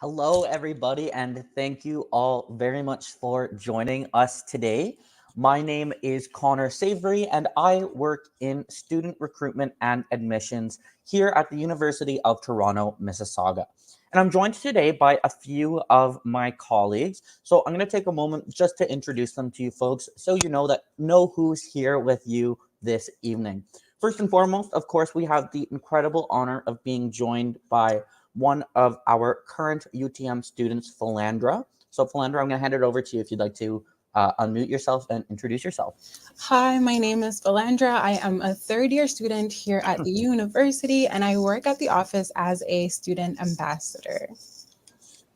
Hello, everybody, and thank you all very much for joining us today. My name is Connor Savory, and I work in student recruitment and admissions here at the University of Toronto, Mississauga. And I'm joined today by a few of my colleagues. So I'm going to take a moment just to introduce them to you folks so you know who's here with you this evening. First and foremost, of course, we have the incredible honor of being joined by one of our current UTM students, Philandra. So Philandra, I'm going to hand it over to you if you'd like to unmute yourself and introduce yourself. Hi, my name is Philandra. I am a third-year student here at the university, and I work at the office as a student ambassador.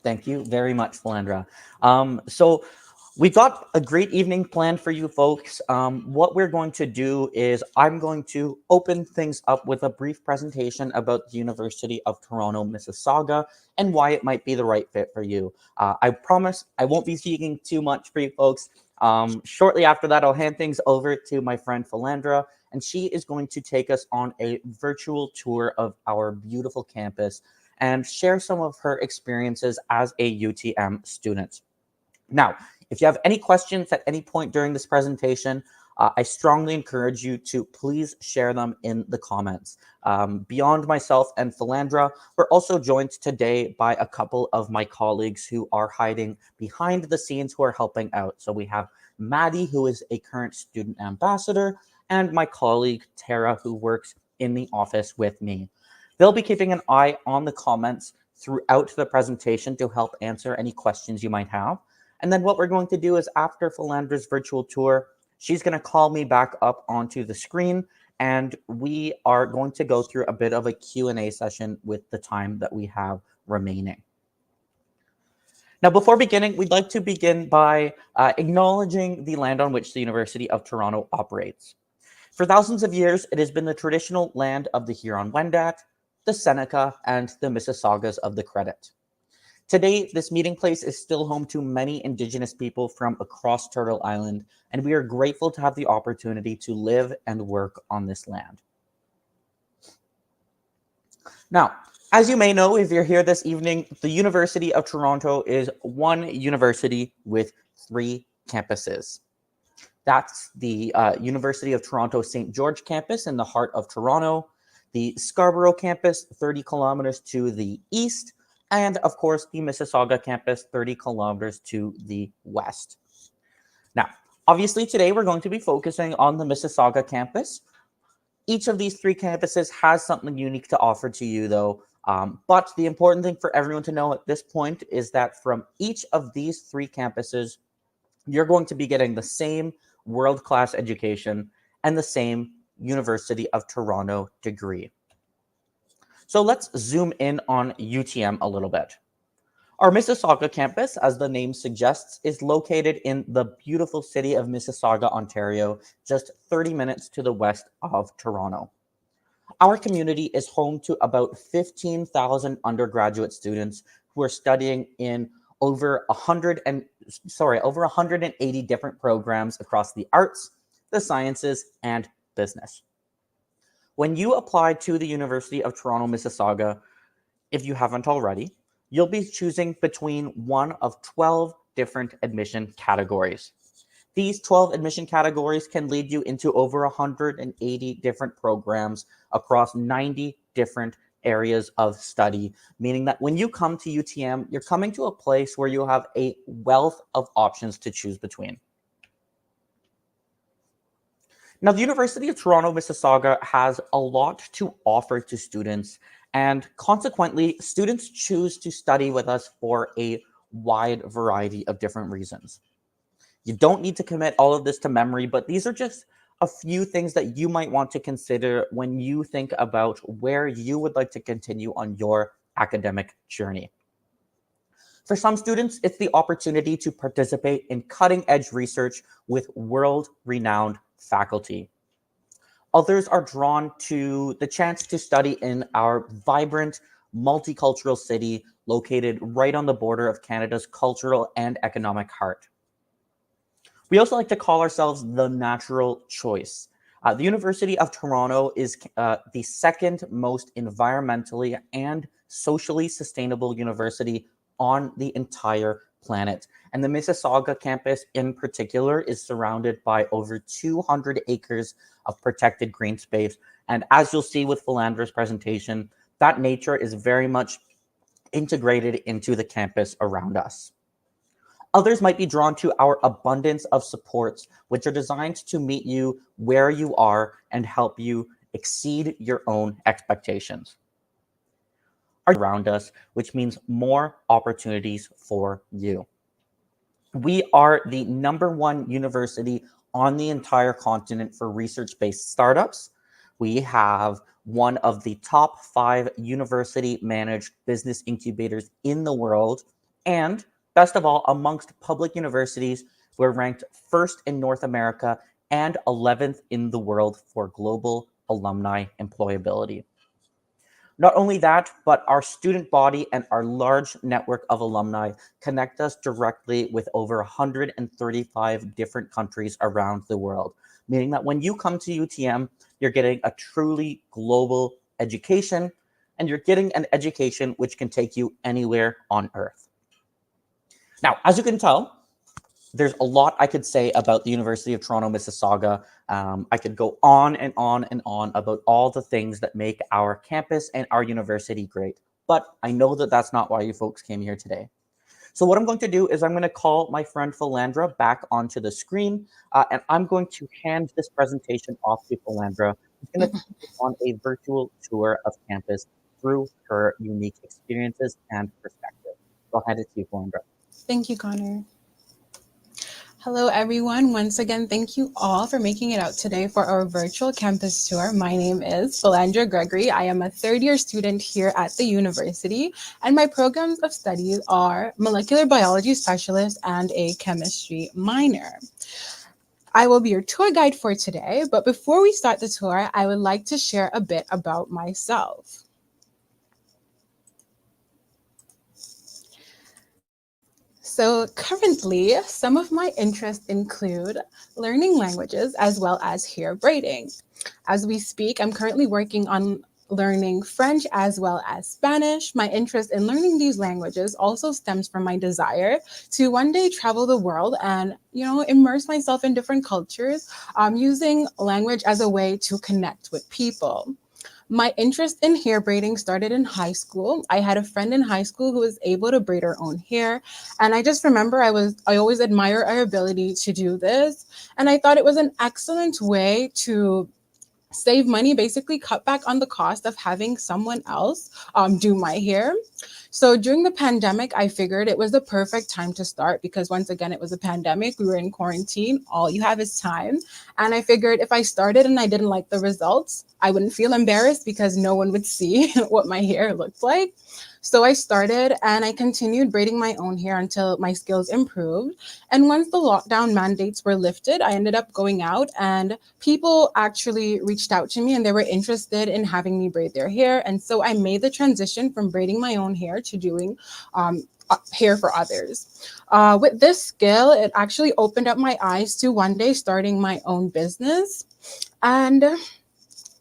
Thank you very much, Philandra. So we've got a great evening planned for you folks. What we're going to do is I'm going to open things up with a brief presentation about the University of Toronto, Mississauga, and why it might be the right fit for you. I promise I won't be speaking too much for you folks. Shortly after that, I'll hand things over to my friend Philandra, and she is going to take us on a virtual tour of our beautiful campus and share some of her experiences as a UTM student. Now, if you have any questions at any point during this presentation, I strongly encourage you to please share them in the comments. Beyond myself and Philandra, we're also joined today by a couple of my colleagues who are hiding behind the scenes who are helping out. So we have Maddie, who is a current student ambassador, and my colleague Tara, who works in the office with me. They'll be keeping an eye on the comments throughout the presentation to help answer any questions you might have. And then what we're going to do is after Philandra's virtual tour, she's going to call me back up onto the screen, and we are going to go through a bit of a Q&A session with the time that we have remaining. Now, before beginning, we'd like to begin by acknowledging the land on which the University of Toronto operates. For thousands of years, it has been the traditional land of the Huron-Wendat, the Seneca, and the Mississaugas of the Credit. Today, this meeting place is still home to many Indigenous people from across Turtle Island, and we are grateful to have the opportunity to live and work on this land. Now, as you may know, if you're here this evening, the University of Toronto is one university with 3 campuses. That's the University of Toronto St. George campus in the heart of Toronto, the Scarborough campus 30 kilometers to the east, and of course, the Mississauga campus 30 kilometers to the west. Now, obviously today we're going to be focusing on the Mississauga campus. Each of these three campuses has something unique to offer to you, though. But the important thing for everyone to know at this point is that from each of these three campuses, you're going to be getting the same world-class education and the same University of Toronto degree. So let's zoom in on UTM a little bit. Our Mississauga campus, as the name suggests, is located in the beautiful city of Mississauga, Ontario, just 30 minutes to the west of Toronto. Our community is home to about 15,000 undergraduate students who are studying in over 180 different programs across the arts, the sciences, and business. When you apply to the University of Toronto, Mississauga, if you haven't already, you'll be choosing between one of 12 different admission categories. These 12 admission categories can lead you into over 180 different programs across 90 different areas of study, meaning that when you come to UTM, you're coming to a place where you have a wealth of options to choose between. Now, the University of Toronto, Mississauga has a lot to offer to students, and consequently, students choose to study with us for a wide variety of different reasons. You don't need to commit all of this to memory, but these are just a few things that you might want to consider when you think about where you would like to continue on your academic journey. For some students, it's the opportunity to participate in cutting-edge research with world-renowned faculty. Others are drawn to the chance to study in our vibrant, multicultural city located right on the border of Canada's cultural and economic heart. We also like to call ourselves the natural choice. The University of Toronto is the second most environmentally and socially sustainable university on the entire planet. And the Mississauga campus in particular is surrounded by over 200 acres of protected green space. And as you'll see with Philandra's presentation, that nature is very much integrated into the campus around us. Others might be drawn to our abundance of supports, which are designed to meet you where you are and help you exceed your own expectations around us, which means more opportunities for you. We are the #1 university on the entire continent for research-based startups. We have one of the top 5 university-managed business incubators in the world. And best of all, amongst public universities, we're ranked first in North America and 11th in the world for global alumni employability. Not only that, but our student body and our large network of alumni connect us directly with over 135 different countries around the world, meaning that when you come to UTM, you're getting a truly global education, and you're getting an education which can take you anywhere on earth. Now, as you can tell, there's a lot I could say about the University of Toronto, Mississauga. I could go on and on and on about all the things that make our campus and our university great. But I know that that's not why you folks came here today. So what I'm going to do is I'm going to call my friend Philandra back onto the screen, and I'm going to hand this presentation off to Philandra, who's going to take you on a virtual tour of campus through her unique experiences and perspective. So I'll hand it to you, Philandra. Thank you, Connor. Hello, everyone. Once again, thank you all for making it out today for our virtual campus tour. My name is Philandra Gregory. I am a third-year student here at the university, and my programs of studies are molecular biology specialist and a chemistry minor. I will be your tour guide for today, but before we start the tour, I would like to share a bit about myself. So currently, some of my interests include learning languages as well as hair braiding. As we speak, I'm currently working on learning French as well as Spanish. My interest in learning these languages also stems from my desire to one day travel the world and, immerse myself in different cultures, using language as a way to connect with people. My interest in hair braiding started in high school. I had a friend in high school who was able to braid her own hair. And I just remember I always admire our ability to do this. And I thought it was an excellent way to save money, basically cut back on the cost of having someone else do my hair. So during the pandemic, I figured it was the perfect time to start because once again, it was a pandemic. We were in quarantine. All you have is time. And I figured if I started and I didn't like the results, I wouldn't feel embarrassed because no one would see what my hair looked like. So I started and I continued braiding my own hair until my skills improved. And once the lockdown mandates were lifted, I ended up going out and people actually reached out to me and they were interested in having me braid their hair. And so I made the transition from braiding my own hair to doing hair for others. With this skill, it actually opened up my eyes to one day starting my own business. And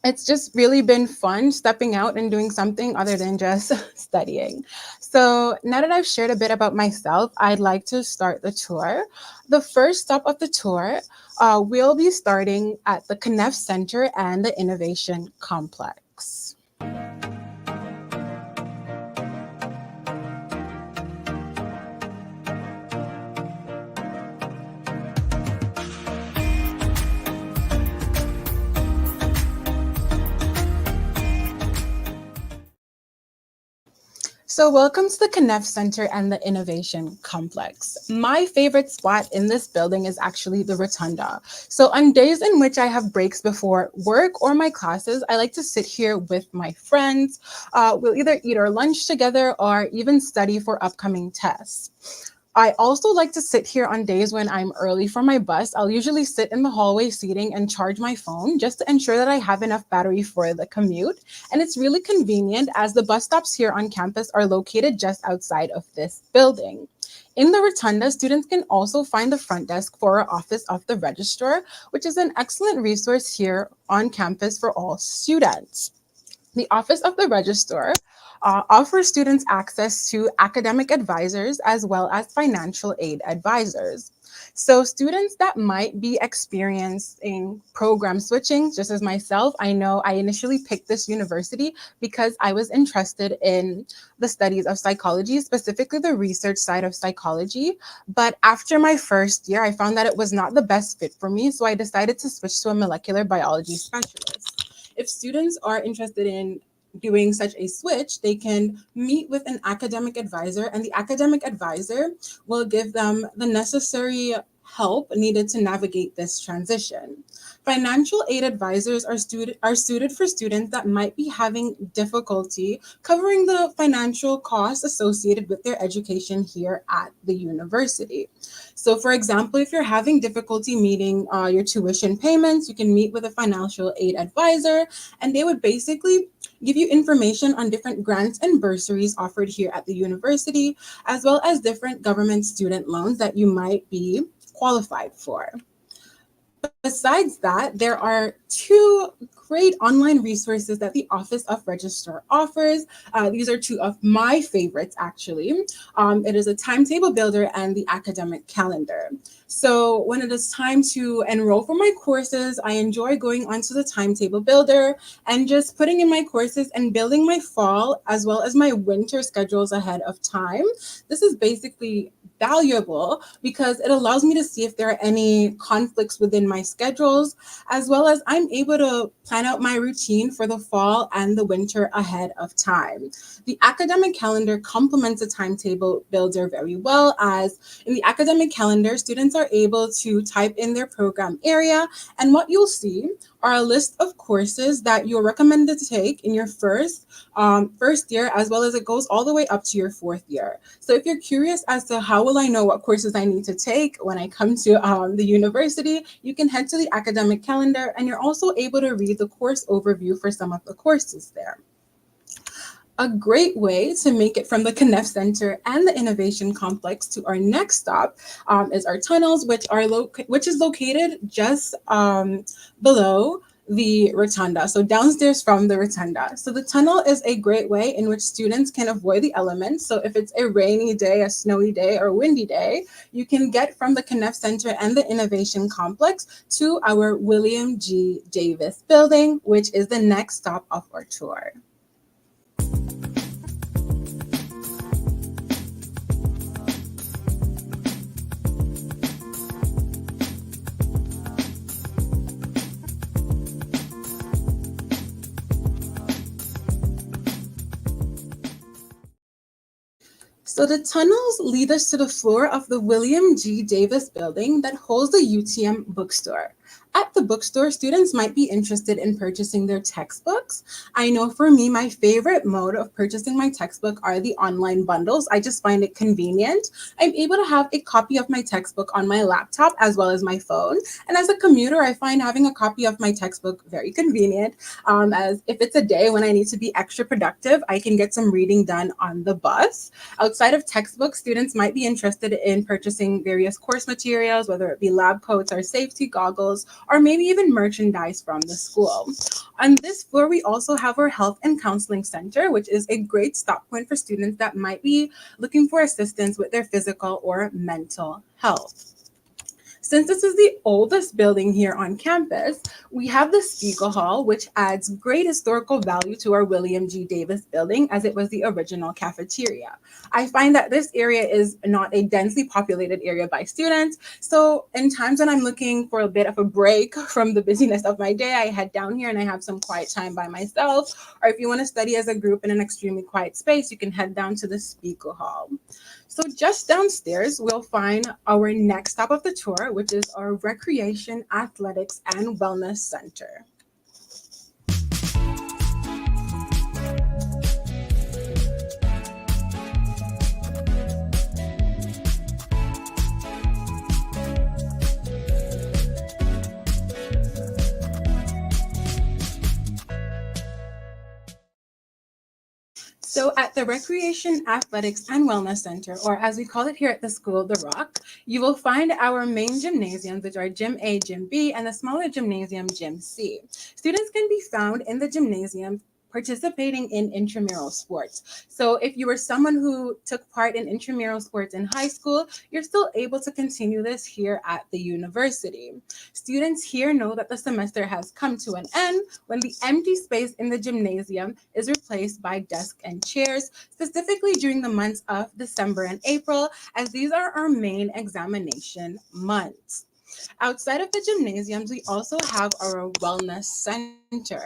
it's just really been fun stepping out and doing something other than just studying. So now that I've shared a bit about myself, I'd like to start the tour. The first stop of the tour, we'll be starting at the Connect Center and the Innovation Complex. So, welcome to the Connect Center and the Innovation Complex. My favorite spot in this building is actually the rotunda. So, on days in which I have breaks before work or my classes, I like to sit here with my friends. We'll either eat our lunch together or even study for upcoming tests. I also like to sit here on days when I'm early for my bus. I'll usually sit in the hallway seating and charge my phone just to ensure that I have enough battery for the commute. And it's really convenient as the bus stops here on campus are located just outside of this building. In the rotunda, students can also find the front desk for our Office of the Registrar, which is an excellent resource here on campus for all students. The Office of the Registrar offers students access to academic advisors as well as financial aid advisors. So students that might be experiencing program switching, just as myself, I know I initially picked this university because I was interested in the studies of psychology, specifically the research side of psychology. But after my first year, I found that it was not the best fit for me, so I decided to switch to a molecular biology specialist. If students are interested in doing such a switch, they can meet with an academic advisor, and the academic advisor will give them the necessary help needed to navigate this transition. Financial aid advisors are suited for students that might be having difficulty covering the financial costs associated with their education here at the university. So, for example, if you're having difficulty meeting your tuition payments, you can meet with a financial aid advisor, and they would basically give you information on different grants and bursaries offered here at the university, as well as different government student loans that you might be qualified for. Besides that, there are two great online resources that the Office of Registrar offers. These are two of my favorites, actually. It is a timetable builder and the academic calendar. So when it is time to enroll for my courses, I enjoy going onto the timetable builder and just putting in my courses and building my fall as well as my winter schedules ahead of time. This is basically valuable because it allows me to see if there are any conflicts within my schedules, as well as I'm able to plan out my routine for the fall and the winter ahead of time. The academic calendar complements the timetable builder very well, as in the academic calendar, students are able to type in their program area, and what you'll see are a list of courses that you're recommended to take in your first year, as well as it goes all the way up to your fourth year. So if you're curious as to how will I know what courses I need to take when I come to the university, you can head to the academic calendar, and you're also able to read the course overview for some of the courses there. A great way to make it from the Connect Center and the Innovation Complex to our next stop is our tunnels, which is located just below the rotunda, so downstairs from the rotunda. So the tunnel is a great way in which students can avoid the elements. So if it's a rainy day, a snowy day, or windy day, you can get from the Connect Center and the Innovation Complex to our William G. Davis building, which is the next stop of our tour. So the tunnels lead us to the floor of the William G. Davis building that holds the UTM bookstore. At the bookstore, students might be interested in purchasing their textbooks. I know for me, my favorite mode of purchasing my textbook are the online bundles. I just find it convenient. I'm able to have a copy of my textbook on my laptop as well as my phone. And as a commuter, I find having a copy of my textbook very convenient. As if it's a day when I need to be extra productive, I can get some reading done on the bus. Outside of textbooks, students might be interested in purchasing various course materials, whether it be lab coats or safety goggles, or maybe even merchandise from the school. On this floor, we also have our Health and Counseling Center, which is a great stop point for students that might be looking for assistance with their physical or mental health. Since this is the oldest building here on campus, we have the Spiegel Hall, which adds great historical value to our William G. Davis building as it was the original cafeteria. I find that this area is not a densely populated area by students. So in times when I'm looking for a bit of a break from the busyness of my day, I head down here and I have some quiet time by myself. Or if you want to study as a group in an extremely quiet space, you can head down to the Spiegel Hall. So just downstairs, we'll find our next stop of the tour, which is our Recreation, Athletics, and Wellness Center. So at the Recreation, Athletics, and Wellness Center, or as we call it here at the school, the Rock, you will find our main gymnasiums, which are Gym A, Gym B, and the smaller gymnasium, Gym C. Students can be found in the gymnasium participating in intramural sports. So if you were someone who took part in intramural sports in high school, you're still able to continue this here at the university. Students here know that the semester has come to an end when the empty space in the gymnasium is replaced by desks and chairs, specifically during the months of December and April, as these are our main examination months. Outside of the gymnasiums, we also have our wellness center.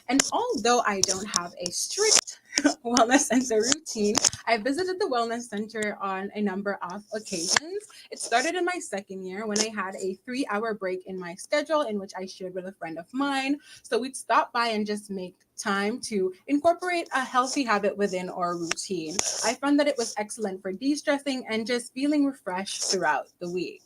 And although I don't have a strict wellness center routine, I visited the wellness center on a number of occasions. It started in my second year when I had a 3 hour break in my schedule in which I shared with a friend of mine. So we'd stop by and just make time to incorporate a healthy habit within our routine. I found that it was excellent for de-stressing and just feeling refreshed throughout the week.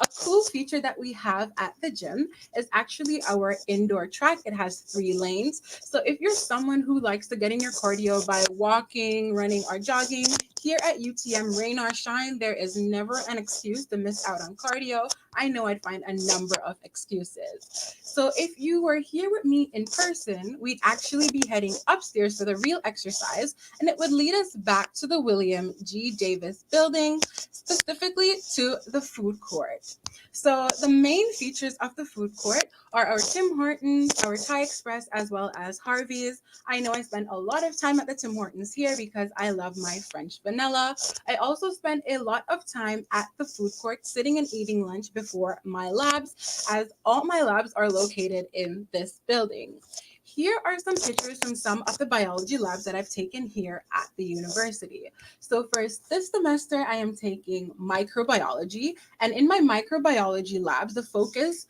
A cool feature that we have at the gym is actually our indoor track. It has 3 lanes. So if you're someone who likes to get in your cardio by walking, running, or jogging, here at UTM, rain or shine, there is never an excuse to miss out on cardio. I know I'd find a number of excuses. So if you were here with me in person, we'd actually be heading upstairs for the real exercise, and it would lead us back to the William G. Davis building, specifically to the food court. So the main features of the food court are our Tim Hortons, our Thai Express, as well as Harvey's. I know I spend a lot of time at the Tim Hortons here because I love my French vanilla. I also spend a lot of time at the food court sitting and eating lunch before my labs, as all my labs are located in this building. Here are some pictures from some of the biology labs that I've taken here at the university. So first, this semester I am taking microbiology, and in my microbiology labs, the focus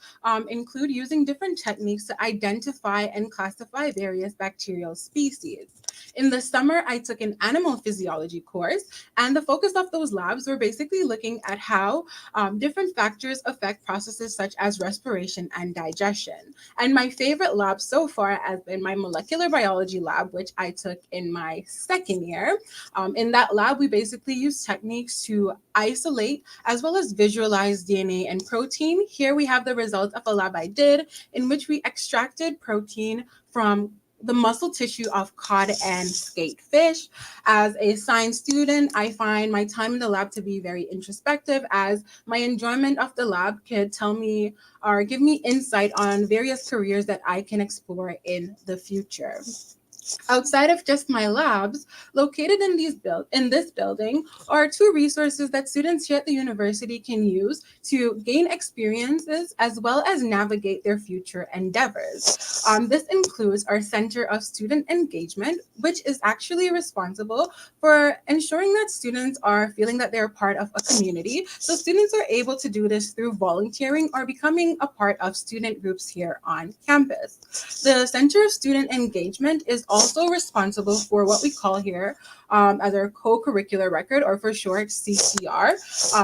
include using different techniques to identify and classify various bacterial species. In the summer, I took an animal physiology course, and the focus of those labs were basically looking at how different factors affect processes such as respiration and digestion. And my favorite lab so far has been my molecular biology lab, which I took in my second year. In that lab, we basically use techniques to isolate as well as visualize DNA and protein. Here we have the results of a lab I did in which we extracted protein from the muscle tissue of cod and skate fish. As a science student, I find my time in the lab to be very introspective, as my enjoyment of the lab could tell me or give me insight on various careers that I can explore in the future. Outside of just my labs, located in this building are two resources that students here at the university can use to gain experiences as well as navigate their future endeavors. This includes our Center of Student Engagement, which is actually responsible for ensuring that students are feeling that they're part of a community. So students are able to do this through volunteering or becoming a part of student groups here on campus. The Center of Student Engagement is also responsible for what we call here as our co-curricular record, or for short CCR.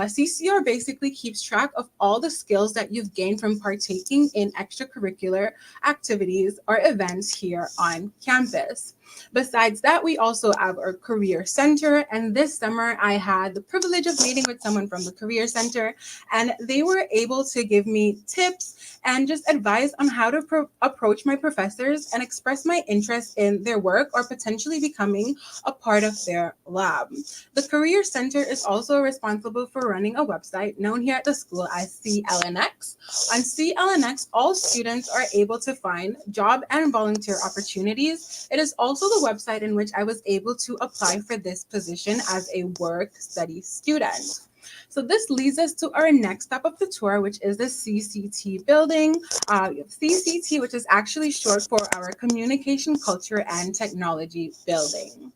CCR basically keeps track of all the skills that you've gained from partaking in extracurricular activities or events here on campus. Besides that, we also have our Career Center. And this summer, I had the privilege of meeting with someone from the Career Center, and they were able to give me tips and just advice on how to approach my professors and express my interest in their work or potentially becoming a part of their lab. The Career Center is also responsible for running a website known here at the school as CLNX. On CLNX, all students are able to find job and volunteer opportunities. It is also the website in which I was able to apply for this position as a work study student. So this leads us to our next step of the tour, which is the CCT building. We have CCT, which is actually short for our Communication, Culture, and Technology building.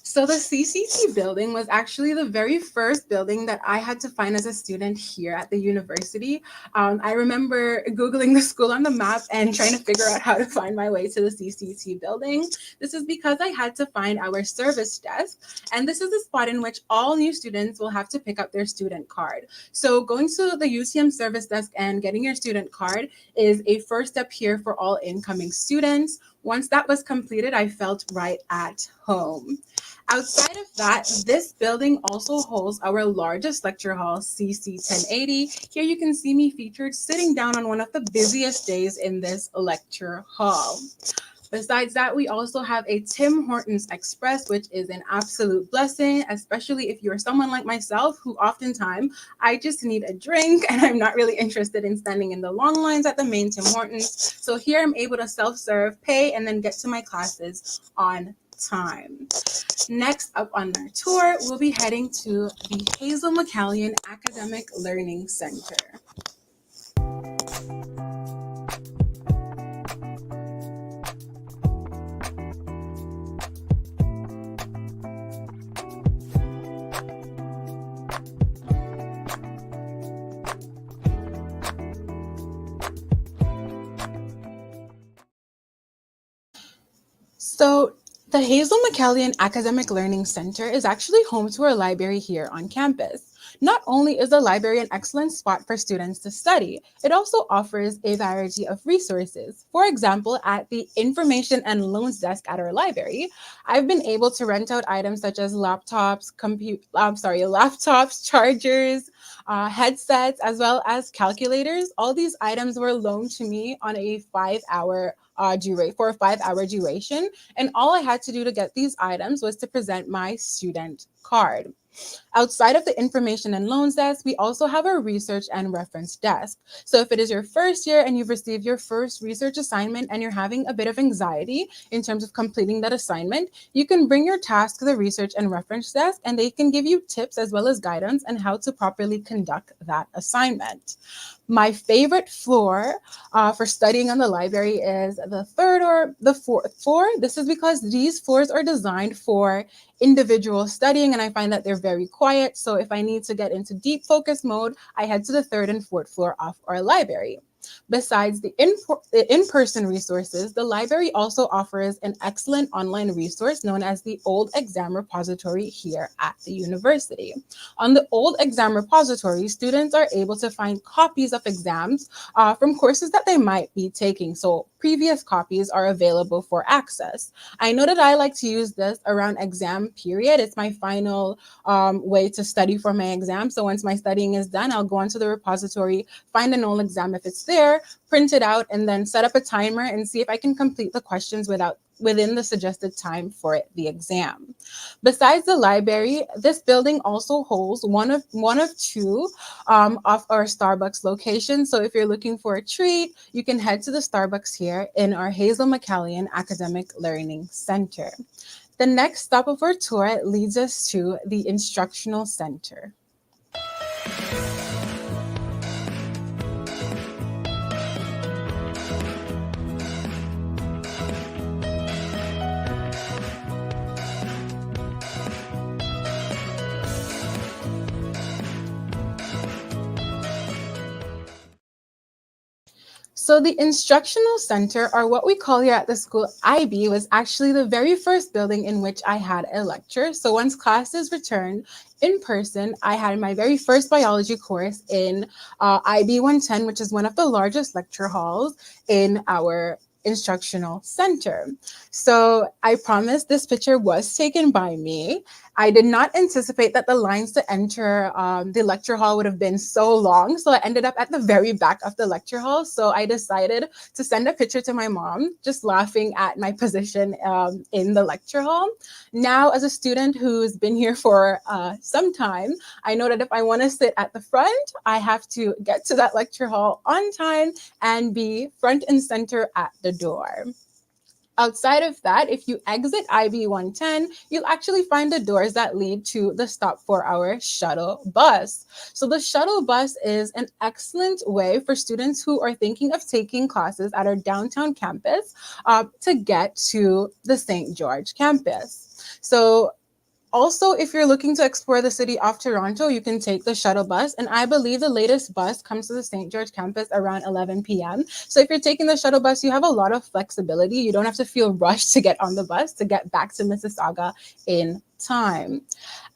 So the CCT building was actually the very first building that I had to find as a student here at the university. I remember Googling the school on the map and trying to figure out how to find my way to the CCT building. This is because I had to find our service desk, and this is the spot in which all new students will have to pick up their student card. So going to the UTM service desk and getting your student card is a first step here for all incoming students. Once that was completed, I felt right at home. Outside of that, this building also holds our largest lecture hall, CC 1080. Here you can see me featured sitting down on one of the busiest days in this lecture hall. Besides that, we also have a Tim Hortons Express, which is an absolute blessing, especially if you're someone like myself who oftentimes I just need a drink and I'm not really interested in standing in the long lines at the main Tim Hortons. So here I'm able to self-serve, pay, and then get to my classes on time. Next up on our tour, we'll be heading to the Hazel McCallion Academic Learning Center. So the Hazel McCallion Academic Learning Center is actually home to our library here on campus. Not only is the library an excellent spot for students to study, it also offers a variety of resources. For example, at the Information and Loans Desk at our library, I've been able to rent out items such as laptops, chargers, headsets, as well as calculators. All these items were loaned to me on a 5-hour for a 5-hour duration. And all I had to do to get these items was to present my student card. Outside of the Information and Loans Desk, we also have a Research and Reference Desk. So if it is your first year and you've received your first research assignment and you're having a bit of anxiety in terms of completing that assignment, you can bring your task to the Research and Reference Desk, and they can give you tips as well as guidance on how to properly conduct that assignment. My favorite floor for studying on the library is the third or the fourth floor. This is because these floors are designed for individual studying, and I find that they're very quiet. So if I need to get into deep focus mode, I head to the third and fourth floor of our library. Besides the in-person resources, the library also offers an excellent online resource known as the Old Exam Repository here at the university. On the Old Exam Repository, students are able to find copies of exams from courses that they might be taking. So previous copies are available for access. I know that I like to use this around exam period. It's my final way to study for my exam. So once my studying is done, I'll go onto the repository, find an old exam if it's there, print it out, and then set up a timer and see if I can complete the questions within the suggested time for the exam. Besides the library, this building also holds one of two of our Starbucks locations. So if you're looking for a treat, you can head to the Starbucks here in our Hazel McCallion Academic Learning Center. The next stop of our tour leads us to the Instructional Center. So the Instructional Center, or what we call here at the school IB, was actually the very first building in which I had a lecture. So once classes returned in person, I had my very first biology course in IB 110, which is one of the largest lecture halls in our instructional center. So I promise this picture was taken by me. I did not anticipate that the lines to enter the lecture hall would have been so long. So I ended up at the very back of the lecture hall. So I decided to send a picture to my mom, just laughing at my position in the lecture hall. Now, as a student who's been here for some time, I know that if I want to sit at the front, I have to get to that lecture hall on time and be front and center at the door. Outside of that, if you exit IB 110, you'll actually find the doors that lead to the stop for our shuttle bus. So the shuttle bus is an excellent way for students who are thinking of taking classes at our downtown campus to get to the St. George campus. So also, if you're looking to explore the city of Toronto, you can take the shuttle bus. And I believe the latest bus comes to the St. George campus around 11 p.m. So if you're taking the shuttle bus, you have a lot of flexibility. You don't have to feel rushed to get on the bus to get back to Mississauga in time.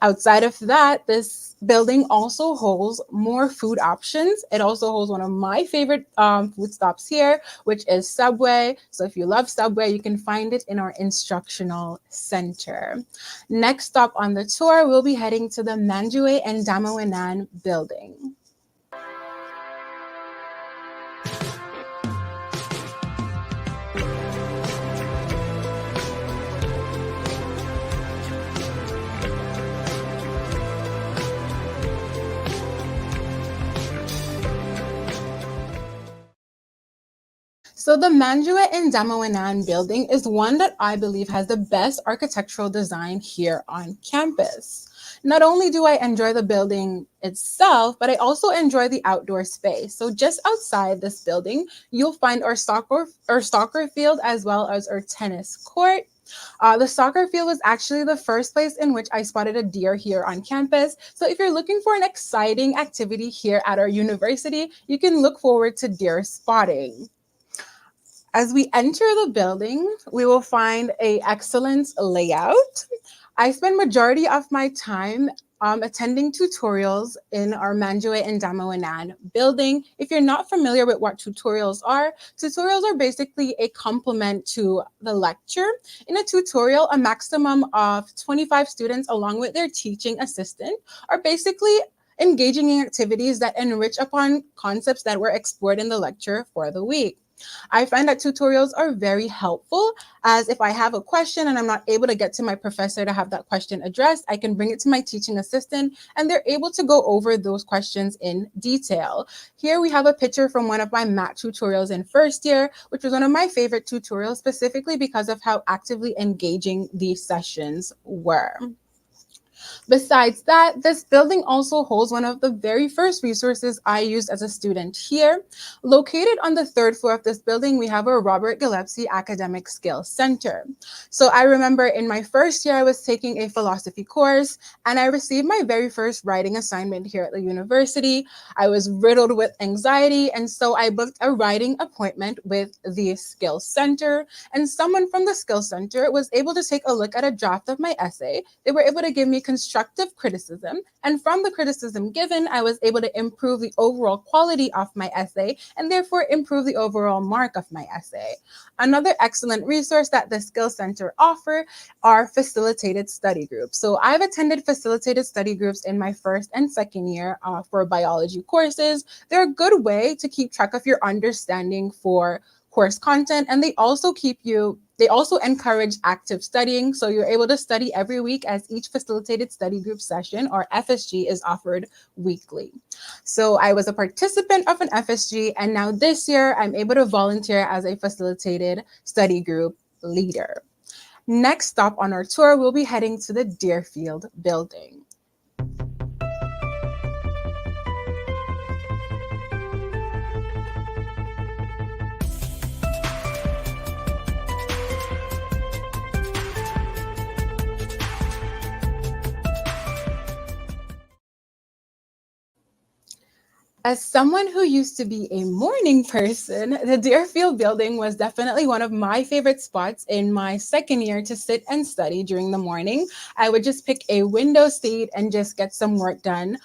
Outside of that, this building also holds more food options. It also holds one of my favorite food stops here, which is Subway. So if you love Subway, you can find it in our instructional center. Next stop on the tour, we'll be heading to the Manjue and Damawanan building. So the Manjue and Damawanan building is one that I believe has the best architectural design here on campus. Not only do I enjoy the building itself, but I also enjoy the outdoor space. So just outside this building, you'll find our soccer field as well as our tennis court. The soccer field was actually the first place in which I spotted a deer here on campus. So if you're looking for an exciting activity here at our university, you can look forward to deer spotting. As we enter the building, we will find an excellent layout. I spend majority of my time attending tutorials in our Manjue and Damawanan building. If you're not familiar with what tutorials are basically a complement to the lecture. In a tutorial, a maximum of 25 students along with their teaching assistant are basically engaging in activities that enrich upon concepts that were explored in the lecture for the week. I find that tutorials are very helpful, as if I have a question and I'm not able to get to my professor to have that question addressed, I can bring it to my teaching assistant and they're able to go over those questions in detail. Here we have a picture from one of my math tutorials in first year, which was one of my favorite tutorials specifically because of how actively engaging these sessions were. Besides that, this building also holds one of the very first resources I used as a student here. Located on the third floor of this building, we have a Robert Gillespie Academic Skills Center. So I remember in my first year, I was taking a philosophy course and I received my very first writing assignment here at the university. I was riddled with anxiety, and so I booked a writing appointment with the Skills Center, and someone from the Skills Center was able to take a look at a draft of my essay. They were able to give me constructive criticism. And from the criticism given, I was able to improve the overall quality of my essay and therefore improve the overall mark of my essay. Another excellent resource that the Skills Center offer are facilitated study groups. So I've attended facilitated study groups in my first and second year for biology courses. They're a good way to keep track of your understanding for course content, and they also encourage active studying, so you're able to study every week as each facilitated study group session or FSG is offered weekly. So I was a participant of an FSG, and now this year I'm able to volunteer as a facilitated study group leader. Next stop on our tour, we'll be heading to the Deerfield building. As someone who used to be a morning person, the Deerfield building was definitely one of my favorite spots in my second year to sit and study during the morning. I would just pick a window seat and just get some work done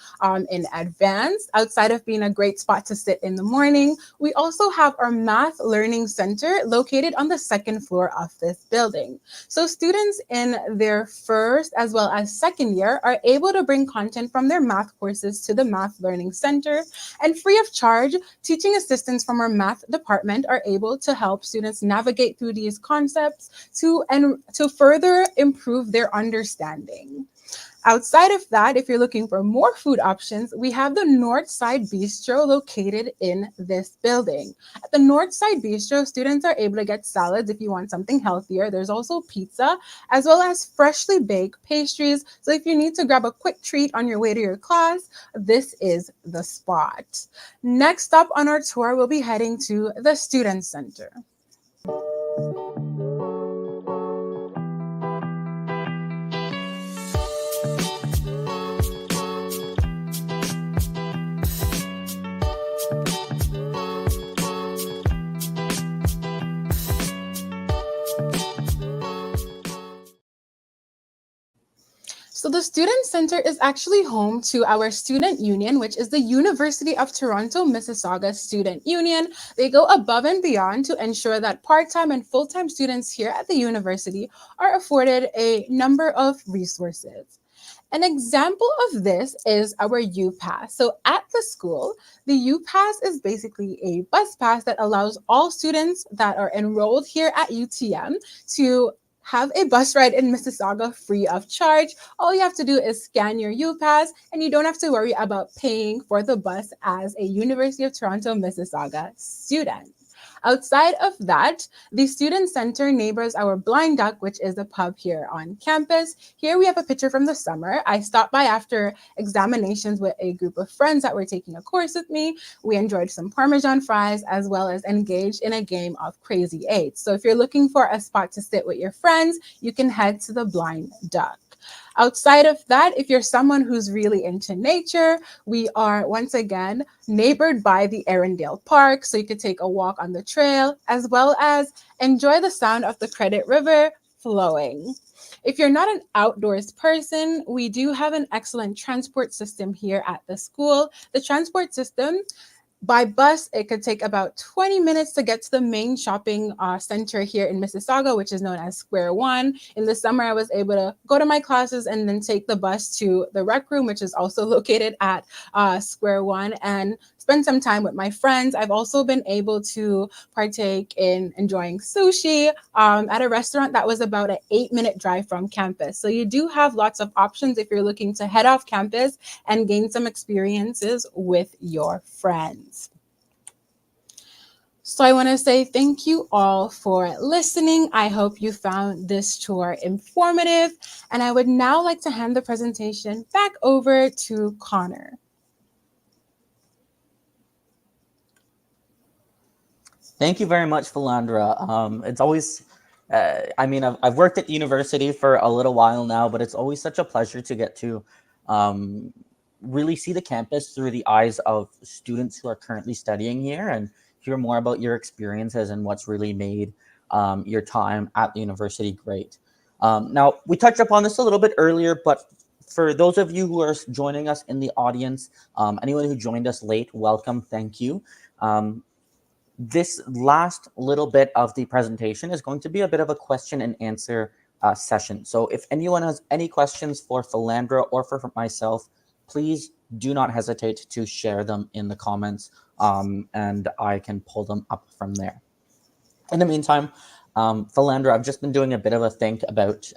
in advance. Outside of being a great spot to sit in the morning, we also have our Math Learning Center located on the second floor of this building. So students in their first as well as second year are able to bring content from their math courses to the Math Learning Center. And free of charge, teaching assistants from our math department are able to help students navigate through these concepts to further improve their understanding. Outside of that, if you're looking for more food options, we have the Northside Bistro located in this building. At the Northside Bistro, students are able to get salads if you want something healthier. There's also pizza, as well as freshly baked pastries. So if you need to grab a quick treat on your way to your class, this is the spot. Next up on our tour, we'll be heading to the Student Center. So the Student Center is actually home to our student union, which is the University of Toronto Mississauga Student Union. They go above and beyond to ensure that part-time and full-time students here at the university are afforded a number of resources. An example of this is our U-Pass. So at the school, the U-Pass is basically a bus pass that allows all students that are enrolled here at UTM to have a bus ride in Mississauga free of charge. All you have to do is scan your U-Pass, and you don't have to worry about paying for the bus as a University of Toronto Mississauga student. Outside of that, the Student Center neighbors our Blind Duck, which is a pub here on campus. Here we have a picture from the summer. I stopped by after examinations with a group of friends that were taking a course with me. We enjoyed some Parmesan fries as well as engaged in a game of Crazy Eights. So if you're looking for a spot to sit with your friends, you can head to the Blind Duck. Outside of that, if you're someone who's really into nature, we are once again neighbored by the Erindale Park, so you could take a walk on the trail as well as enjoy the sound of the Credit River flowing. If you're not an outdoors person, we do have an excellent transport system here at the school. The transport system, by bus, it could take about 20 minutes to get to the main shopping center here in Mississauga, which is known as Square One. In the summer, I was able to go to my classes and then take the bus to the rec room, which is also located at Square One, and spend some time with my friends. I've also been able to partake in enjoying sushi at a restaurant that was about an 8-minute drive from campus. So you do have lots of options if you're looking to head off campus and gain some experiences with your friends. So I want to say thank you all for listening. I hope you found this tour informative, and I would now like to hand the presentation back over to Connor. Thank you very much, Philandra. It's always, I've worked at the university for a little while now, but it's always such a pleasure to get to really see the campus through the eyes of students who are currently studying here and hear more about your experiences and what's really made your time at the university great. Now, we touched upon this a little bit earlier, but For those of you who are joining us in the audience, anyone who joined us late, welcome, thank you. This last little bit of the presentation is going to be a bit of a question and answer session. So if anyone has any questions for Philandra or for myself, please do not hesitate to share them in the comments, and I can pull them up from there. In the meantime, Philandra, I've just been doing a bit of a think about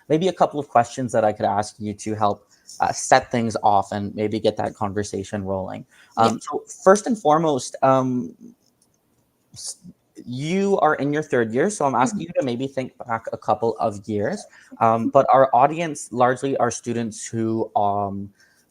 maybe a couple of questions that I could ask you to help set things off and maybe get that conversation rolling. Yeah. So first and foremost, you are in your third year, so I'm asking you to maybe think back a couple of years. But our audience largely are students who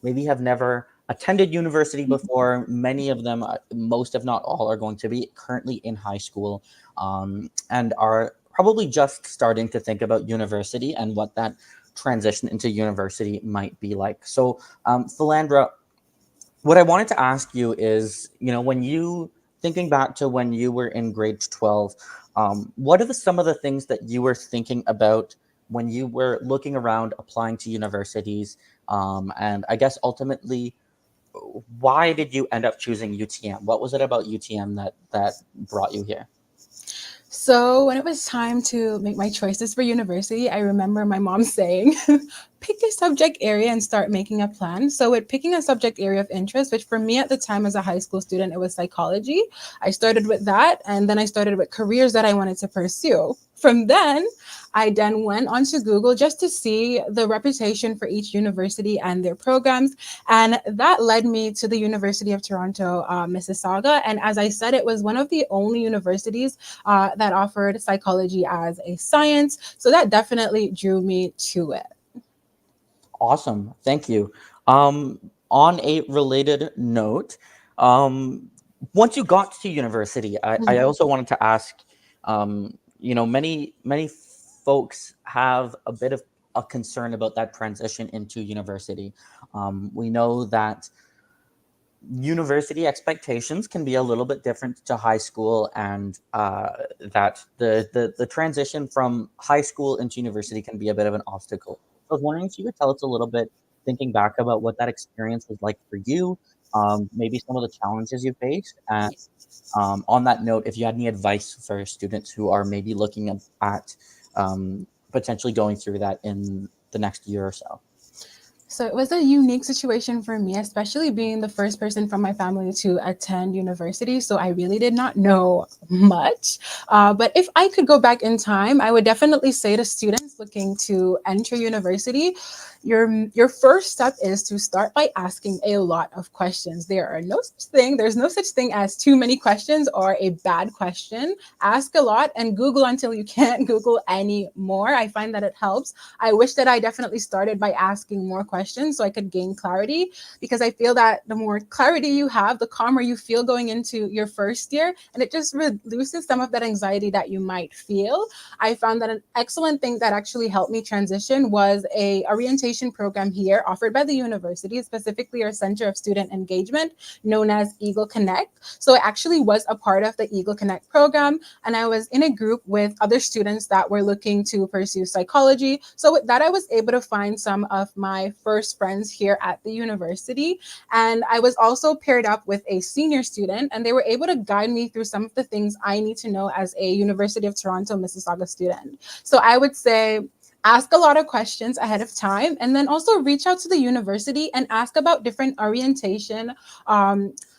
maybe have never attended university before. Many of them, most if not all, are going to be currently in high school and are probably just starting to think about university and what that transition into university might be like. So, Philandra, what I wanted to ask you is, when you thinking back to when you were in grade 12, what are some of the things that you were thinking about when you were looking around applying to universities? And I guess ultimately, why did you end up choosing UTM? What was it about UTM that brought you here? So when it was time to make my choices for university, I remember my mom saying, pick a subject area and start making a plan. So with picking a subject area of interest, which for me at the time as a high school student, it was psychology. I started with that, and then I started with careers that I wanted to pursue. From then, I then went onto Google just to see the reputation for each university and their programs. And that led me to the University of Toronto, Mississauga. And as I said, it was one of the only universities that offered psychology as a science. So that definitely drew me to it. Awesome. Thank you. On a related note, once you got to university, I also wanted to ask, many folks have a bit of a concern about that transition into university. We know that university expectations can be a little bit different to high school, and that the transition from high school into university can be a bit of an obstacle. So I was wondering if you could tell us a little bit, thinking back about what that experience was like for you, maybe some of the challenges you faced, and on that note, if you had any advice for students who are maybe looking at potentially going through that in the next year or so. So it was a unique situation for me, especially being the first person from my family to attend university. So I really did not know much. But if I could go back in time, I would definitely say to students looking to enter university, your first step is to start by asking a lot of questions. There's no such thing as too many questions or a bad question. Ask a lot and Google until you can't Google anymore. I find that it helps. I wish that I definitely started by asking more questions so I could gain clarity, because I feel that the more clarity you have, the calmer you feel going into your first year, and it just reduces some of that anxiety that you might feel. I found that an excellent thing that actually helped me transition was a orientation program here offered by the university, specifically our Center of Student Engagement, known as Eagle Connect. So I actually was a part of the Eagle Connect program, and I was in a group with other students that were looking to pursue psychology. So with that, I was able to find some of my first friends here at the university. And I was also paired up with a senior student, and they were able to guide me through some of the things I need to know as a University of Toronto Mississauga student. So I would say ask a lot of questions ahead of time, and then also reach out to the university and ask about different orientation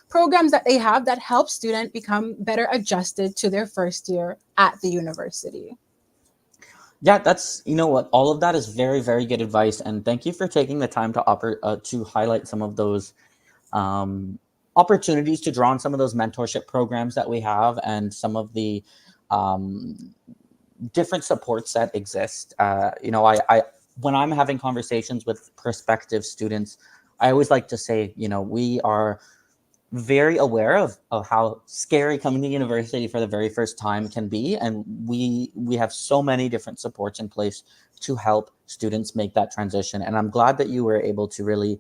programs that they have that help students become better adjusted to their first year at the university. Yeah, that's, what, all of that is very, very good advice, and thank you for taking the time to highlight some of those um, opportunities to draw on some of those mentorship programs that we have and some of the um, different supports that exist. I when I'm having conversations with prospective students, I always like to say, we are very aware of how scary coming to university for the very first time can be, and we have so many different supports in place to help students make that transition. And I'm glad that you were able to really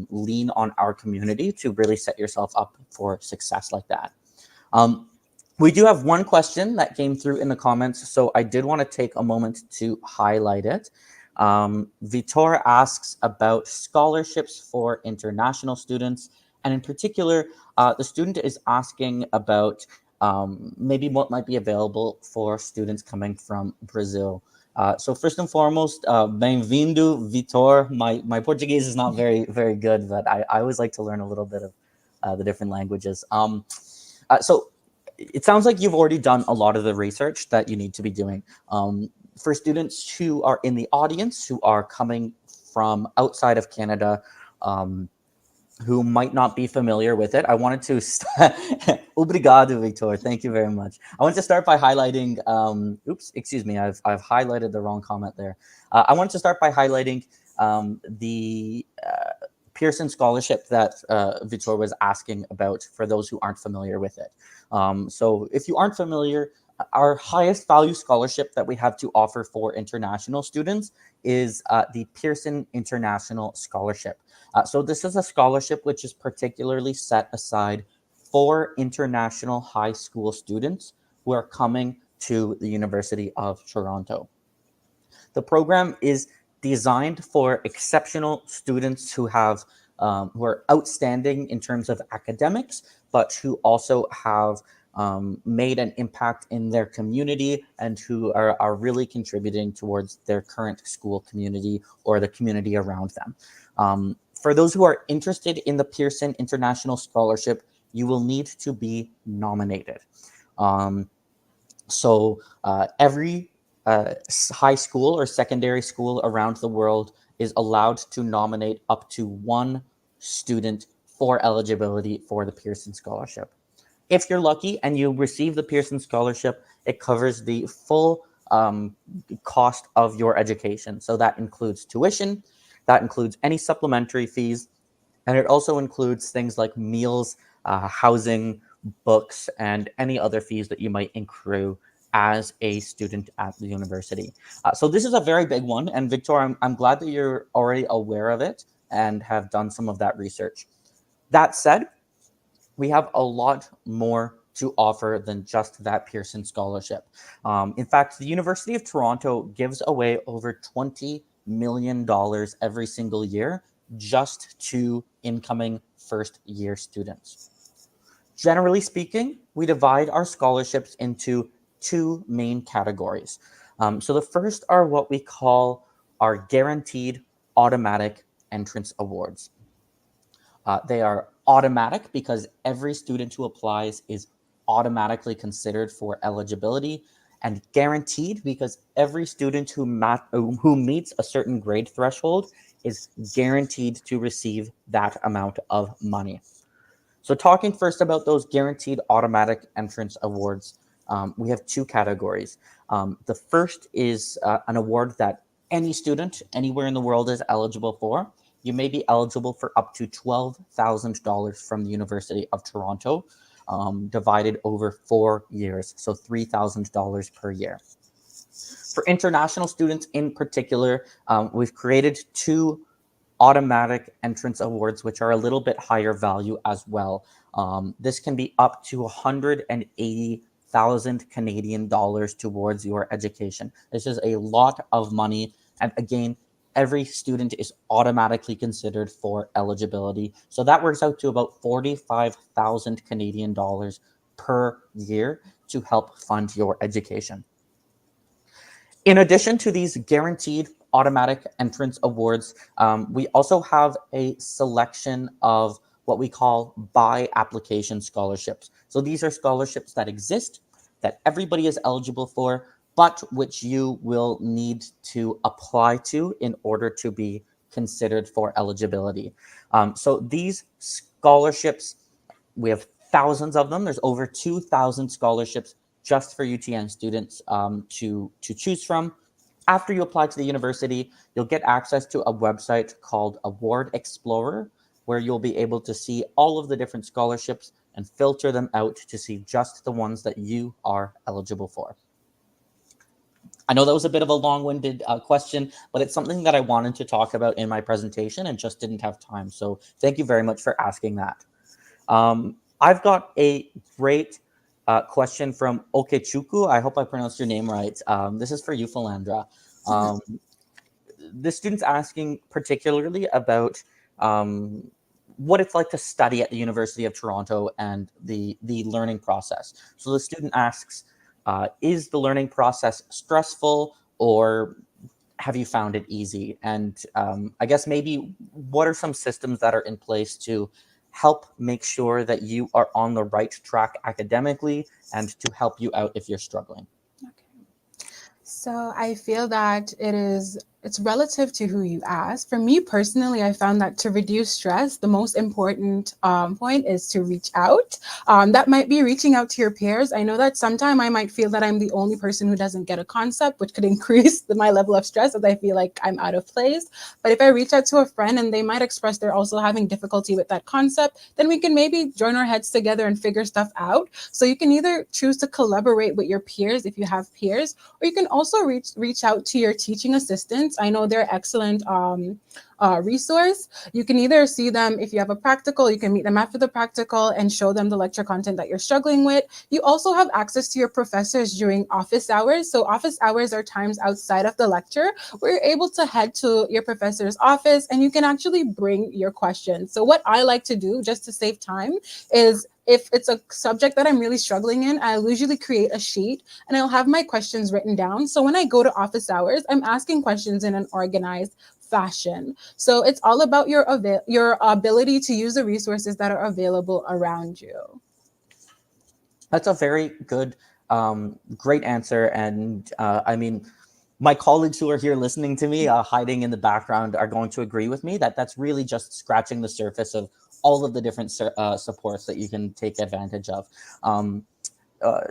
lean on our community to really set yourself up for success like that. um, we do have one question that came through in the comments, so I did want to take a moment to highlight it. Vitor asks about scholarships for international students, and in particular, the student is asking about maybe what might be available for students coming from Brazil. So first and foremost, bem-vindo, Vitor. My Portuguese is not very good, but I always like to learn a little bit of the different languages. So it sounds like you've already done a lot of the research that you need to be doing. For students who are in the audience who are coming from outside of Canada, um, who might not be familiar with it, I wanted to obrigado, Victor. Thank you very much. I want to start by highlighting. Oops, excuse me. I've highlighted the wrong comment there. I wanted to start by highlighting the Pearson scholarship that Victor was asking about for those who aren't familiar with it. So if you aren't familiar, our highest value scholarship that we have to offer for international students is the Pearson International Scholarship. So this is a scholarship which is particularly set aside for international high school students who are coming to the University of Toronto. The program is designed for exceptional students who are outstanding in terms of academics, but who also have made an impact in their community and who are really contributing towards their current school community or the community around them. For those who are interested in the Pearson International Scholarship, you will need to be nominated. Um, so every high school or secondary school around the world is allowed to nominate up to one student for eligibility for the Pearson Scholarship. If you're lucky and you receive the Pearson Scholarship, it covers the full cost of your education. So that includes tuition, that includes any supplementary fees, and it also includes things like meals, housing, books, and any other fees that you might accrue as a student at the university. So this is a very big one. And Victor, I'm glad that you're already aware of it and have done some of that research. That said, we have a lot more to offer than just that Pearson scholarship. In fact, the University of Toronto gives away over $20 million every single year just to incoming first year students. Generally speaking, we divide our scholarships into two main categories. So the first are what we call our guaranteed automatic entrance awards. They are automatic because every student who applies is automatically considered for eligibility, and guaranteed because every student who meets a certain grade threshold is guaranteed to receive that amount of money. So, talking first about those guaranteed automatic entrance awards, we have two categories. The first is an award that any student anywhere in the world is eligible for. You may be eligible for up to $12,000 from the University of Toronto, divided over 4 years, so $3,000 per year. For international students in particular, we've created two automatic entrance awards, which are a little bit higher value as well. This can be up to 180,000 Canadian dollars towards your education. This is a lot of money. And again, every student is automatically considered for eligibility. So that works out to about 45,000 Canadian dollars per year to help fund your education. In addition to these guaranteed automatic entrance awards, we also have a selection of what we call by application scholarships. So these are scholarships that exist, that everybody is eligible for, but which you will need to apply to in order to be considered for eligibility. So these scholarships, we have thousands of them. There's over 2,000 scholarships just for UTN students to choose from. After you apply to the university, you'll get access to a website called Award Explorer, where you'll be able to see all of the different scholarships and filter them out to see just the ones that you are eligible for. I know that was a bit of a long-winded question, but it's something that I wanted to talk about in my presentation and just didn't have time. So thank you very much for asking that. I've got a great question from Okechuku. I hope I pronounced your name right. This is for you, Philandra. Um, the student's asking particularly about um, what it's like to study at the University of Toronto and the learning process. So the student asks, is the learning process stressful, or have you found it easy? And I guess maybe what are some systems that are in place to help make sure that you are on the right track academically and to help you out if you're struggling? Okay. So I feel that it's relative to who you ask. For me personally, I found that to reduce stress, the most important point is to reach out. That might be reaching out to your peers. I know that sometimes I might feel that I'm the only person who doesn't get a concept, which could increase my level of stress as I feel like I'm out of place. But if I reach out to a friend and they might express they're also having difficulty with that concept, then we can maybe join our heads together and figure stuff out. So you can either choose to collaborate with your peers if you have peers, or you can also reach out to your teaching assistants. I know they're excellent resource. You can either see them if you have a practical, you can meet them after the practical and show them the lecture content that you're struggling with. You also have access to your professors during office hours. So office hours are times outside of the lecture where you're able to head to your professor's office and you can actually bring your questions. So what I like to do just to save time is, if it's a subject that I'm really struggling in, I'll usually create a sheet and I'll have my questions written down. So when I go to office hours, I'm asking questions in an organized fashion. So it's all about your ability to use the resources that are available around you. That's a very good, great answer. And I mean, my colleagues who are here listening to me, hiding in the background, are going to agree with me that that's really just scratching the surface of all of the different supports that you can take advantage of. Um,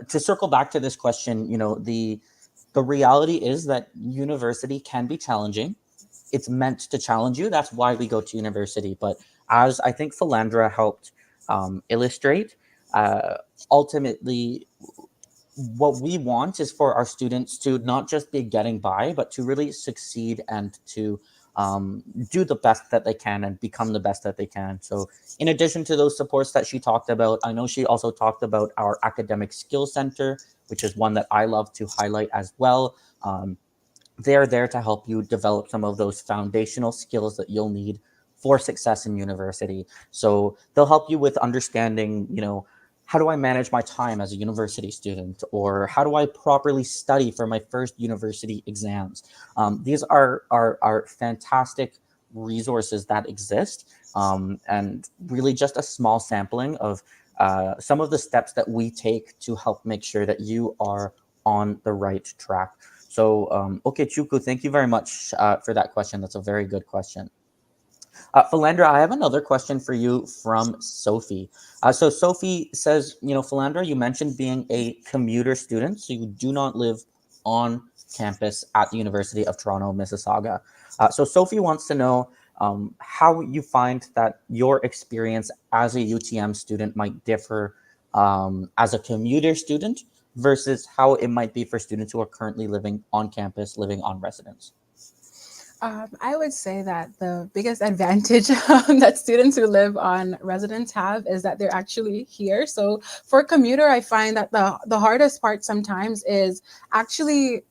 to circle back to this question, the reality is that university can be challenging. It's meant to challenge you. That's why we go to university. But as I think Philandra helped illustrate, uh, ultimately, what we want is for our students to not just be getting by, but to really succeed and to do the best that they can and become the best that they can. So, in addition to those supports that she talked about, I know she also talked about our academic skills center, which is one that I love to highlight as well. They're there to help you develop some of those foundational skills that you'll need for success in university. So they'll help you with understanding, how do I manage my time as a university student, or how do I properly study for my first university exams? These are fantastic resources that exist, and really just a small sampling of some of the steps that we take to help make sure that you are on the right track. So, okay, Chuku, thank you very much for that question. That's a very good question. Philandra, I have another question for you from Sophie. So Sophie says, Philandra, you mentioned being a commuter student, so you do not live on campus at the University of Toronto, Mississauga. So Sophie wants to know how you find that your experience as a UTM student might differ as a commuter student versus how it might be for students who are currently living on campus, living on residence. I would say that the biggest advantage that students who live on residence have is that they're actually here. So for a commuter, I find that the hardest part sometimes is actually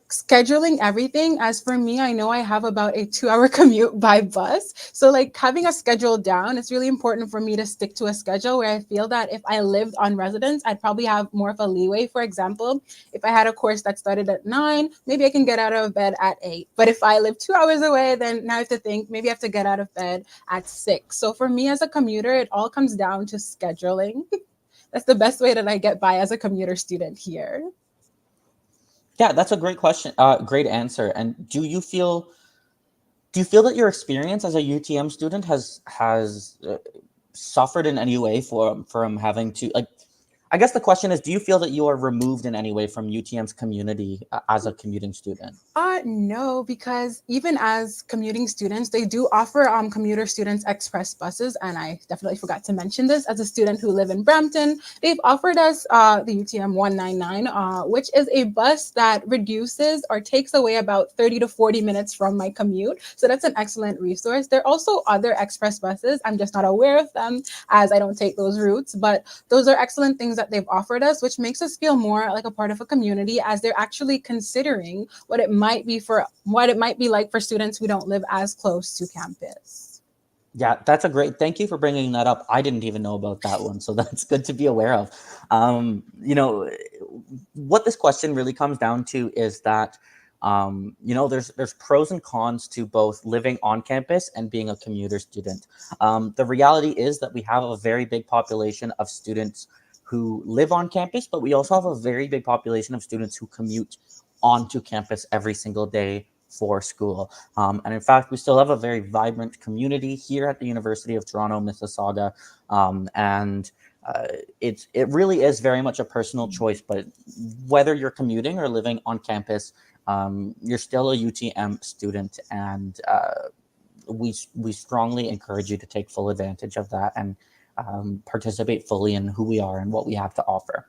scheduling everything. As for me, I know I have about a 2 hour commute by bus. So like having a schedule down, it's really important for me to stick to a schedule where I feel that if I lived on residence, I'd probably have more of a leeway. For example, if I had a course that started at 9, maybe I can get out of bed at 8. But if I live 2 hours away, then now I have to think maybe I have to get out of bed at 6. So for me as a commuter, it all comes down to scheduling. That's the best way that I get by as a commuter student here. Yeah, that's a great question. Great answer. And do you feel that your experience as a UTM student has suffered in any way from having to, like? I guess the question is, do you feel that you are removed in any way from UTM's community as a commuting student? No, because even as commuting students, they do offer commuter students express buses, and I definitely forgot to mention this. As a student who live in Brampton, they've offered us the UTM 199, which is a bus that reduces or takes away about 30 to 40 minutes from my commute. So that's an excellent resource. There are also other express buses. I'm just not aware of them as I don't take those routes, but those are excellent things things that they've offered us, which makes us feel more like a part of a community, as they're actually considering what it might be like for students who don't live as close to campus. Yeah, that's a great. Thank you for bringing that up. I didn't even know about that one, so that's good to be aware of. You know, what this question really comes down to is that, you know, there's pros and cons to both living on campus and being a commuter student. The reality is that we have a very big population of students who live on campus, but we also have a very big population of students who commute onto campus every single day for school. And in fact, we still have a very vibrant community here at the University of Toronto, Mississauga. And it really is very much a personal choice. But whether you're commuting or living on campus, you're still a UTM student, and we strongly encourage you to take full advantage of that and participate fully in who we are and what we have to offer.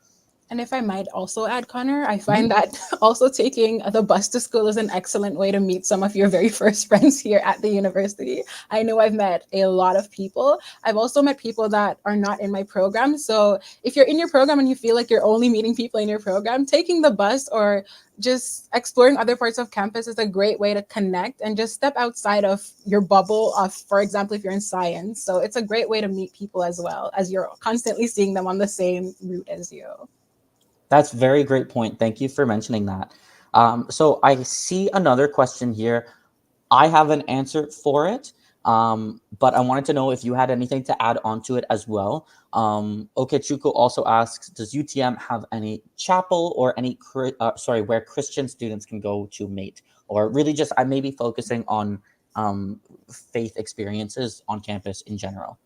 And if I might also add, Connor, I Mhm. find that also taking the bus to school is an excellent way to meet some of your very first friends here at the university. I know I've met a lot of people. I've also met people that are not in my program. So if you're in your program and you feel like you're only meeting people in your program, taking the bus or just exploring other parts of campus is a great way to connect and just step outside of your bubble of, for example, if you're in science. So it's a great way to meet people as well, as you're constantly seeing them on the same route as you. That's a very great point. Thank you for mentioning that. So I see another question here. I have an answer for it, but I wanted to know if you had anything to add on to it as well. Okechuku also asks, does UTM have any chapel or any, where Christian students can go to mate? Or really just, I may be focusing on faith experiences on campus in general.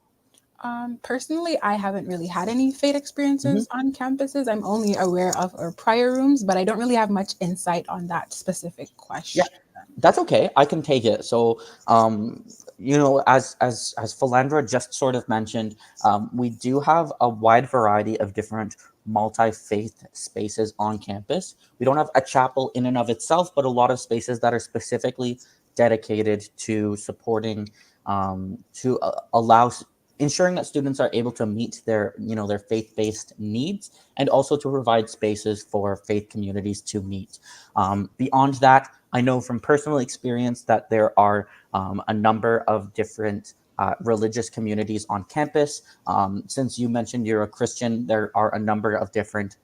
Personally, I haven't really had any fate Mhm. experiences on campuses. I'm only aware of our prior rooms, but I don't really have much insight on that specific Yeah, question. that's okay. I can take it. So, you know, as Philandra just sort of mentioned, we do have a wide variety of different multi-faith spaces on campus. We don't have a chapel in and of itself, but a lot of spaces that are specifically dedicated to supporting, to allow ensuring that students are able to meet their, you know, their faith-based needs, and also to provide spaces for faith communities to meet. Beyond that, I know from personal experience that there are a number of different religious communities on campus. Since you mentioned you're a Christian, there are a number of different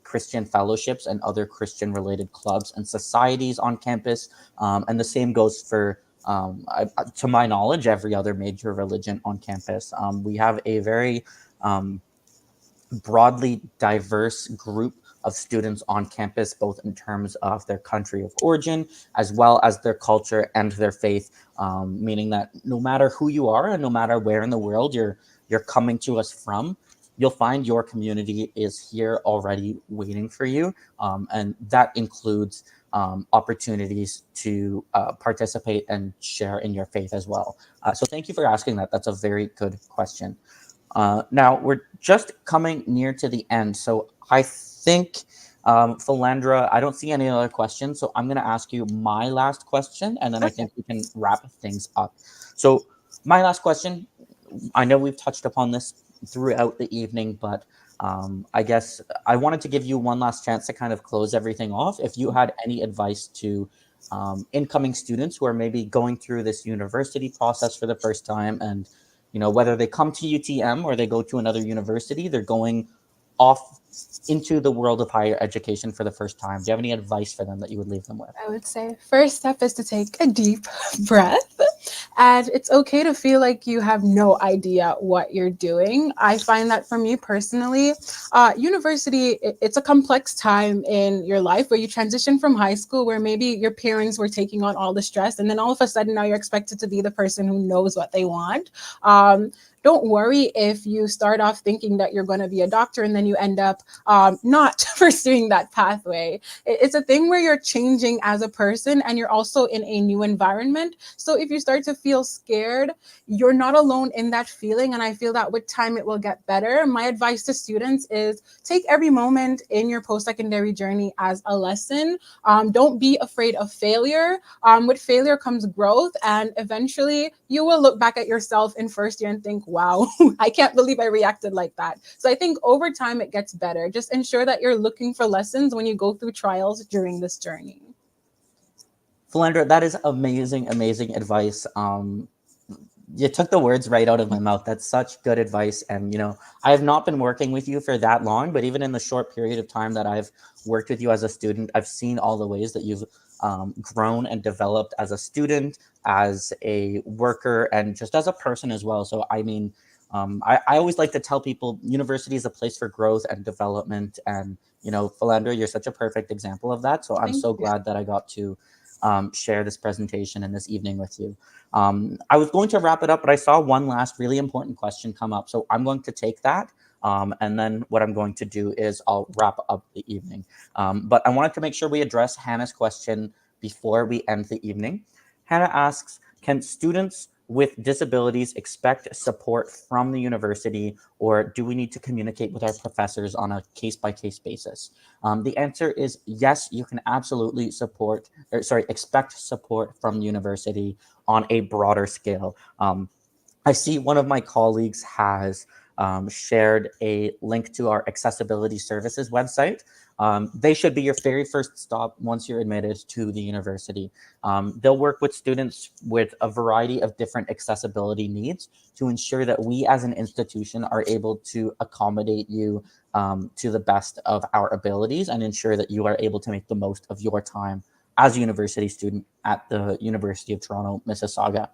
Christian fellowships and other Christian related clubs and societies on campus. And the same goes for, to my knowledge, every other major religion on campus. We have a very broadly diverse group of students on campus, both in terms of their country of origin, as well as their culture and their faith. Meaning that no matter who you are and no matter where in the world you're coming to us from, you'll find your community is here already waiting for you, and that includes opportunities to participate and share in your faith as well. So thank you for asking that. That's a very good question. Now we're just coming near to the end, so I think, Philandra, I don't see any other questions, so I'm going to ask you my last question, and then I Okay. think we can wrap things up. So my last question, I know we've touched upon this throughout the evening, but I guess I wanted to give you one last chance to kind of close everything off. If you had any advice to incoming students who are maybe going through this university process for the first time, and you know, whether they come to UTM or they go to another university, they're going off into the world of higher education for the first time. Do you have any advice for them that you would leave them with? I would say first step is to take a deep breath. And it's okay to feel like you have no idea what you're doing. I find that for me personally, university, it's a complex time in your life where you transition from high school, where maybe your parents were taking on all the stress, and then all of a sudden now you're expected to be the person who knows what they want. Don't worry if you start off thinking that you're going to be a doctor and then you end up not pursuing that pathway. It's a thing where you're changing as a person and you're also in a new environment. So if you start to feel scared, you're not alone in that feeling. And I feel that with time, it will get better. My advice to students is take every moment in your post secondary journey as a lesson. Don't be afraid of failure. With failure comes growth. And eventually, you will look back at yourself in first year and think, wow, I can't believe I reacted like that. So I think over time it gets better. Just ensure that you're looking for lessons when you go through trials during this journey. Philandra, that is amazing, amazing advice. You took the words right out of my mouth. That's such good advice. And, I have not been working with you for that long, but even in the short period of time that I've worked with you as a student, I've seen all the ways that you've grown and developed as a student, as a worker, and just as a person as well. So, I mean, I always like to tell people university is a place for growth and development. And, Philandra, you're such a perfect example of that. So I'm Thank so you. glad that I got to share this presentation and this evening with you. I was going to wrap it up, but I saw one last really important question come up. So I'm going to take that. And then what I'm going to do is I'll wrap up the evening. But I wanted to make sure we address Hannah's question before we end the evening. Hannah asks, can students with disabilities expect support from the university, or do we need to communicate with our professors on a case-by-case basis? The answer is yes, you can absolutely expect support from the university on a broader scale. I see one of my colleagues has shared a link to our accessibility services website. They should be your very first stop once you're admitted to the university. They'll work with students with a variety of different accessibility needs to ensure that we as an institution are able to accommodate you to the best of our abilities and ensure that you are able to make the most of your time as a university student at the University of Toronto, Mississauga.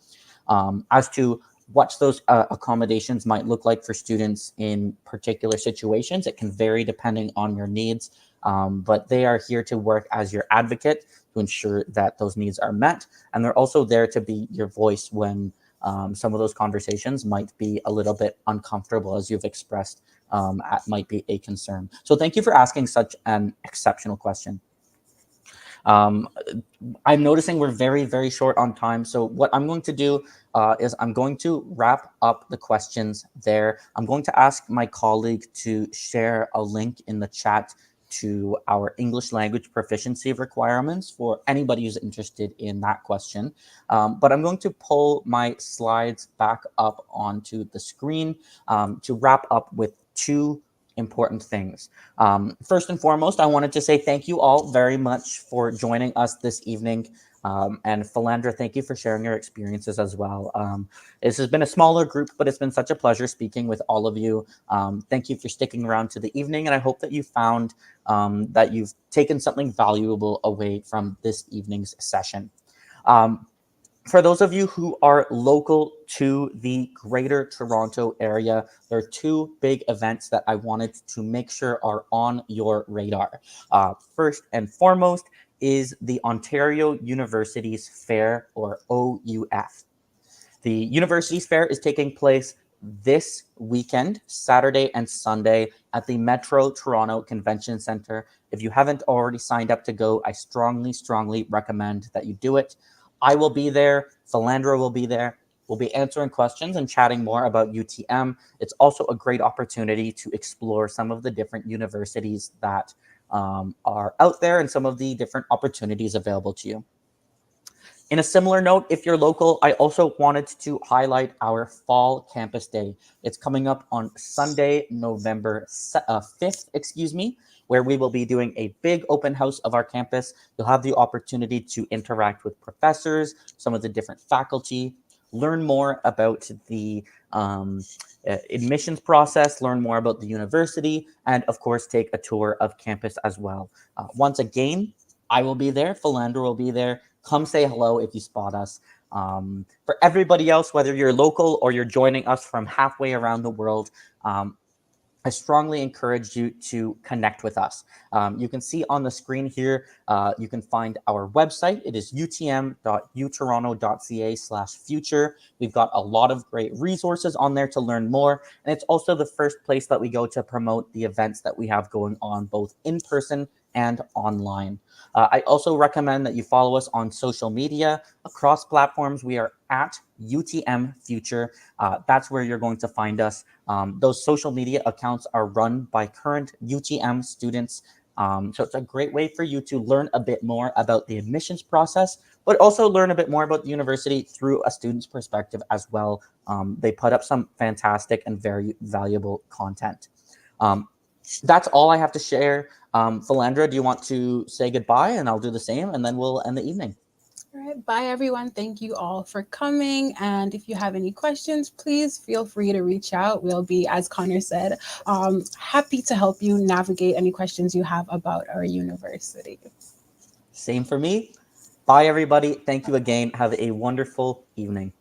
As to what those accommodations might look like for students in particular situations, it can vary depending on your needs, but they are here to work as your advocate to ensure that those needs are met. And they're also there to be your voice when some of those conversations might be a little bit uncomfortable, as you've expressed, might be a concern. So thank you for asking such an exceptional question. Um, I'm noticing we're very, very short on time. So what I'm going to do is I'm going to wrap up the questions there. I'm going to ask my colleague to share a link in the chat to our English language proficiency requirements for anybody who's interested in that question. But I'm going to pull my slides back up onto the screen to wrap up with two important things. First and foremost, I wanted to say thank you all very much for joining us this evening. And Philandra, thank you for sharing your experiences as well. This has been a smaller group, but it's been such a pleasure speaking with all of you. Thank you for sticking around to the evening, and I hope that you found that you've taken something valuable away from this evening's session. Um, for those of you who are local to the Greater Toronto area, there are two big events that I wanted to make sure are on your radar. First and foremost is the Ontario Universities Fair, or OUF. The Universities Fair is taking place this weekend, Saturday and Sunday, at the Metro Toronto Convention Centre. If you haven't already signed up to go, I strongly, strongly recommend that you do it. I will be there. Philandra will be there. We'll be answering questions and chatting more about UTM. It's also a great opportunity to explore some of the different universities that are out there and some of the different opportunities available to you. In a similar note, if you're local, I also wanted to highlight our Fall Campus Day. It's coming up on Sunday, November 5th, where we will be doing a big open house of our campus. You'll have the opportunity to interact with professors, some of the different faculty, learn more about the admissions process, learn more about the university, and of course, take a tour of campus as well. Once again, I will be there. Philandra will be there. Come say hello if you spot us. For everybody else, whether you're local or you're joining us from halfway around the world, I strongly encourage you to connect with us. You can see on the screen here, you can find our website. It is utm.utoronto.ca/future. We've got a lot of great resources on there to learn more. And it's also the first place that we go to promote the events that we have going on, both in person and online. I also recommend that you follow us on social media. Across platforms, we are at UTM Future. That's where you're going to find us. Those social media accounts are run by current UTM students So it's a great way for you to learn a bit more about the admissions process, but also learn a bit more about the university through a student's perspective as well. They put up some fantastic and very valuable content. Um, that's all I have to share. Philandra, do you want to say goodbye? And I'll do the same, and then we'll end the evening. All right, bye everyone. Thank you all for coming. And if you have any questions, please feel free to reach out. We'll be, as Connor said, happy to help you navigate any questions you have about our university. Same for me. Bye, everybody. Thank you again. Have a wonderful evening.